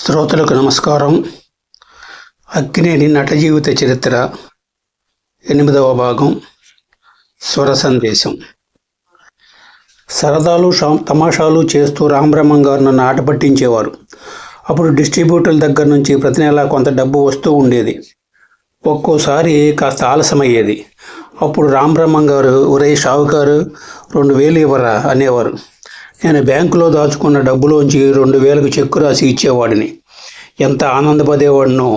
శ్రోతలకు నమస్కారం. అక్కినేని నట జీవిత చరిత్ర 8వ భాగం. స్వర సందేశం. సరదాలు తమాషాలు చేస్తూ రామబ్రహ్మం గారు నన్ను ఆట పట్టించేవారు. అప్పుడు డిస్ట్రిబ్యూటర్ల దగ్గర నుంచి ప్రతి నెలా కొంత డబ్బు వస్తూ ఉండేది. ఒక్కోసారి కాస్త ఆలస్యమయ్యేది. అప్పుడు రామబ్రహ్మం గారు, ఒరే షావుకారు, 2000 ఇవ్వరా అనేవారు. నేను బ్యాంకులో దాచుకున్న డబ్బులోంచి 2000కు చెక్కు రాసి ఇచ్చేవాడిని. ఎంత ఆనందపడేవాడినో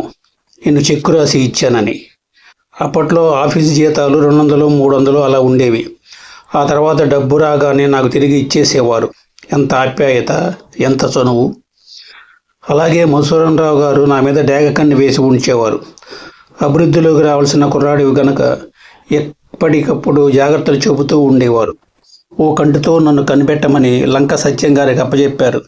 నేను చెక్కు రాసి ఇచ్చానని. అప్పట్లో ఆఫీసు జీతాలు 200, 300 అలా ఉండేవి. ఆ తర్వాత డబ్బు రాగానే నాకు తిరిగి ఇచ్చేసేవారు. ఎంత ఆప్యాయత, ఎంత చనువు! అలాగే మధుసూదనరావు గారు నా మీద డేగకన్ను వేసి ఉంచేవారు. అభివృద్ధిలోకి రావాల్సిన కుర్రాడివి గనక ఎప్పటికప్పుడు జాగ్రత్తలు చెబుతూ ఉండేవారు. ఓ కంటితో నన్ను కనిపెట్టమని లంక సత్యం గారికి అప్పచెప్పారు.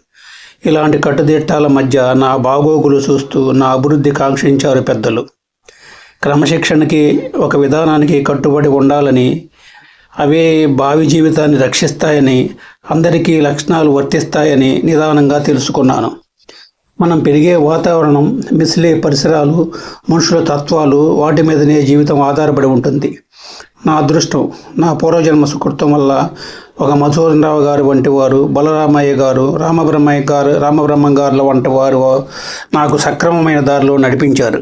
ఇలాంటి కట్టుదిట్టాల మధ్య నా బాగోగులు చూస్తూ నా అభివృద్ధి కాంక్షించారు పెద్దలు. క్రమశిక్షణకి, ఒక విధానానికి కట్టుబడి ఉండాలని, అవే భావి జీవితాన్ని రక్షిస్తాయని, అందరికీ లక్షణాలు వర్తిస్తాయని నిదానంగా తెలుసుకున్నాను. మనం పెరిగే వాతావరణం, మిసిలే పరిసరాలు, మనుషుల తత్వాలు, వాటి మీదనే జీవితం ఆధారపడి ఉంటుంది. నా అదృష్టం, నా పూర్వజన్మ సుకృతం వల్ల ఒక మధుసూదనరావు గారు వంటి వారు, బలరామయ్య గారు, రామబ్రహ్మం గారుల వంటి వారు నాకు సక్రమమైన దారిలో నడిపించారు.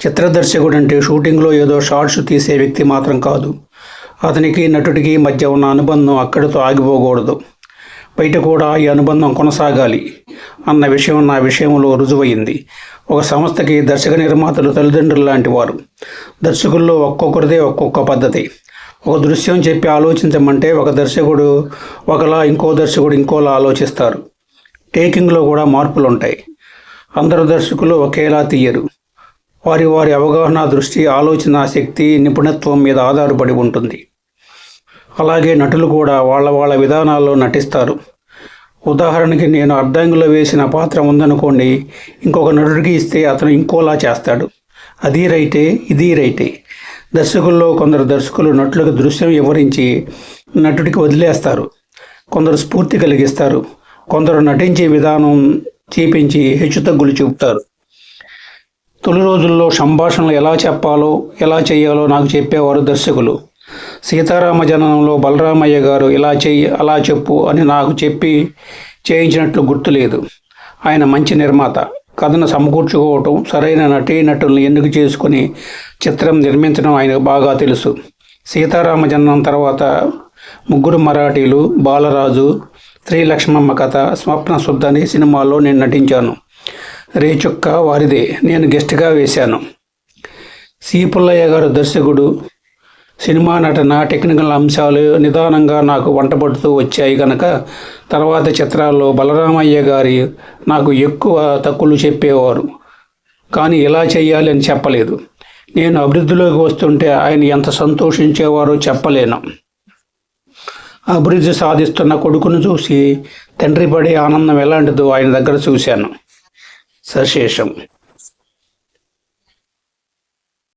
చిత్రదర్శకుడు అంటే షూటింగ్లో ఏదో షార్ట్స్ తీసే వ్యక్తి మాత్రం కాదు. అతనికి నటుడికి మధ్య ఉన్న అనుబంధం అక్కడితో ఆగిపోకూడదు. బయట కూడా ఈ అనుబంధం కొనసాగాలి అన్న విషయం నా విషయంలో రుజువైంది. ఒక సంస్థకి దర్శక నిర్మాతలు తల్లిదండ్రులు లాంటి వారు. దర్శకుల్లో ఒక్కొక్కరిదే ఒక్కొక్క పద్ధతి. ఒక దృశ్యం చెప్పి ఆలోచించమంటే ఒక దర్శకుడు ఒకలా, ఇంకో దర్శకుడు ఇంకోలా ఆలోచిస్తారు. టేకింగ్లో కూడా మార్పులు ఉంటాయి. అందరు దర్శకులు ఒకేలా తీయరు. వారి వారి అవగాహన, దృష్టి, ఆలోచన శక్తి, నిపుణత్వం మీద ఆధారపడి ఉంటుంది. అలాగే నటులు కూడా వాళ్ళ విధానాల్లో నటిస్తారు. ఉదాహరణకి, నేను అర్ధాంగిలో వేసిన పాత్ర ఉందనుకోండి, ఇంకొక నటుడికి ఇస్తే అతను ఇంకోలా చేస్తాడు. అది రైటే, ఇది రైటే. దర్శకుల్లో కొందరు దర్శకులు నటులకు దృశ్యం వివరించి నటుడికి వదిలేస్తారు. కొందరు స్ఫూర్తి కలిగిస్తారు. కొందరు నటించే విధానం చూపించి హెచ్చుతగ్గులు చెబుతారు. తొలి రోజుల్లో సంభాషణలు ఎలా చెప్పాలో, ఎలా చేయాలో నాకు చెప్పేవారు దర్శకులు. సీతారామ జననంలో బలరామయ్య గారు ఇలా చెయ్యి, అలా చెప్పు అని నాకు చెప్పి చేయించినట్లు గుర్తులేదు. ఆయన మంచి నిర్మాత. కథను సమకూర్చుకోవటం, సరైన నటీనటులను ఎన్నిక చేసుకుని చిత్రం నిర్మించడం ఆయనకు బాగా తెలుసు. సీతారామ జననం తర్వాత 3 మరాఠీలు, బాలరాజు, శ్రీలక్ష్మమ్మ కథ, స్వప్న శుద్ధ అనే సినిమాల్లో నేను నటించాను. రేచుక్క వారిదే, నేను గెస్ట్గా వేశాను. సి పుల్లయ్య గారు దర్శకుడు. సినిమా నటన, టెక్నికల్ అంశాలు నిదానంగా నాకు వంటపడుతూ వచ్చాయి కనుక తర్వాత చిత్రాల్లో బలరామయ్య గారి నాకు ఎక్కువ తక్కువలు చెప్పేవారు. కానీ ఇలా చేయాలి అని చెప్పలేదు. నేను అభివృద్ధిలోకి వస్తుంటే ఆయన ఎంత సంతోషించేవారో చెప్పలేను. అభివృద్ధి సాధిస్తున్న కొడుకును చూసి తండ్రి పడే ఆనందం ఎలాంటిదో ఆయన దగ్గర చూశాను. సశేషం.